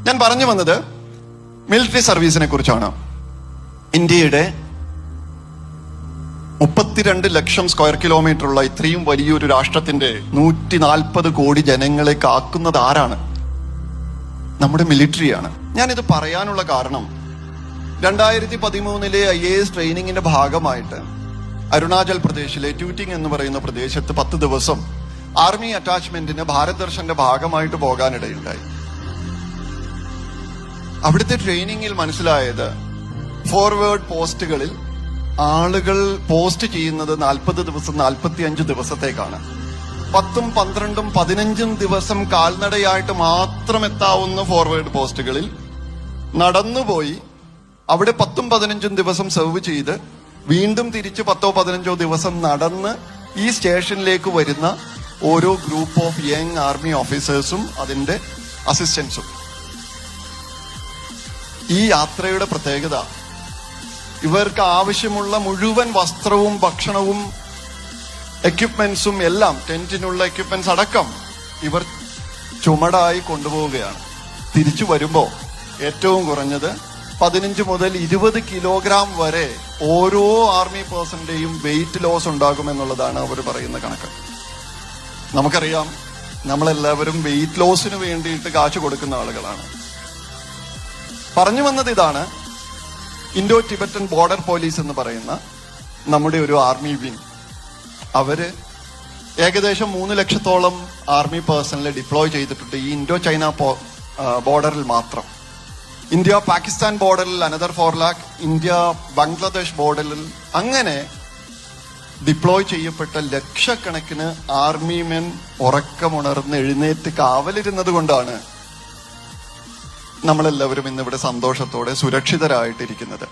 ഞാൻ പറഞ്ഞു വന്നത് മിലിറ്ററി സർവീസിനെ കുറിച്ചാണ്. ഇന്ത്യയുടെ 32 ലക്ഷം സ്ക്വയർ കിലോമീറ്റർ ഉള്ള ഇത്രയും വലിയൊരു രാഷ്ട്രത്തിന്റെ 140 കോടി ജനങ്ങളെ കാക്കുന്നത് ആരാണ്? നമ്മുടെ മിലിറ്ററിയാണ്. ഞാനിത് പറയാനുള്ള കാരണം 2013 IAS ട്രെയിനിങ്ങിന്റെ ഭാഗമായിട്ട് അരുണാചൽ പ്രദേശിലെ ട്യൂറ്റിംഗ് എന്ന് പറയുന്ന പ്രദേശത്ത് 10 ദിവസം ആർമി അറ്റാച്ച്മെന്റിന് ഭാരത് ദർശന്റെ ഭാഗമായിട്ട് പോകാനിടയുണ്ടായി. അവിടുത്തെ ട്രെയിനിങ്ങിൽ മനസ്സിലായത് ഫോർവേഡ് പോസ്റ്റുകളിൽ ആളുകൾ പോസ്റ്റ് ചെയ്യുന്നത് 40 ദിവസം 45 ദിവസത്തേക്കാണ്. 10, 12, 15 ദിവസം കാൽനടയായിട്ട് മാത്രം എത്താവുന്ന ഫോർവേഡ് പോസ്റ്റുകളിൽ നടന്നുപോയി അവിടെ 10, 15 ദിവസം സെർവ് ചെയ്ത് വീണ്ടും തിരിച്ച് 10, 15 ദിവസം നടന്ന് ഈ സ്റ്റേഷനിലേക്ക് വരുന്ന ഓരോ ഗ്രൂപ്പ് ഓഫ് യങ് ആർമി ഓഫീസേഴ്സും അതിന്റെ അസിസ്റ്റൻസും. ഈ യാത്രയുടെ പ്രത്യേകത, ഇവർക്ക് ആവശ്യമുള്ള മുഴുവൻ വസ്ത്രവും ഭക്ഷണവും എക്യുപ്മെന്റ്സും എല്ലാം, ടെന്റിനുള്ള എക്യുപ്മെന്റ്സ് അടക്കം ഇവർ ചുമടായി കൊണ്ടുപോവുകയാണ്. തിരിച്ചു വരുമ്പോ ഏറ്റവും കുറഞ്ഞത് 15 മുതൽ 20 കിലോഗ്രാം വരെ ഓരോ ആർമി പേഴ്സന്റെയും വെയിറ്റ് ലോസ് ഉണ്ടാകുമെന്നുള്ളതാണ് അവർ പറയുന്ന കണക്ക്. നമുക്കറിയാം, നമ്മളെല്ലാവരും വെയിറ്റ് ലോസിന് വേണ്ടിയിട്ട് കാശ് കൊടുക്കുന്ന ആളുകളാണ്. പറഞ്ഞു വന്നത് ഇതാണ്, ഇൻഡോ ടിബറ്റൻ ബോർഡർ പോലീസ് എന്ന് പറയുന്ന നമ്മുടെ ഒരു ആർമി വിങ്, അവര് ഏകദേശം 3 ലക്ഷത്തോളം ആർമി പേഴ്സണലെ ഡിപ്ലോയ് ചെയ്തിട്ടുണ്ട് ഈ ഇൻഡോ ചൈന ബോർഡറിൽ മാത്രം. ഇന്ത്യ പാകിസ്ഥാൻ ബോർഡറിൽ അനദർ 4 lakh, ഇന്ത്യ ബംഗ്ലാദേശ് ബോർഡറിൽ, അങ്ങനെ ഡിപ്ലോയ് ചെയ്യപ്പെട്ട ലക്ഷക്കണക്കിന് ആർമി മെൻ ഉറക്കമുണർന്ന് എഴുന്നേറ്റ് കാവലിരുന്നത് കൊണ്ടാണ് നമ്മളെല്ലാവരും ഇന്നിവിടെ സന്തോഷത്തോടെ സുരക്ഷിതരായിട്ടിരിക്കുന്നത്.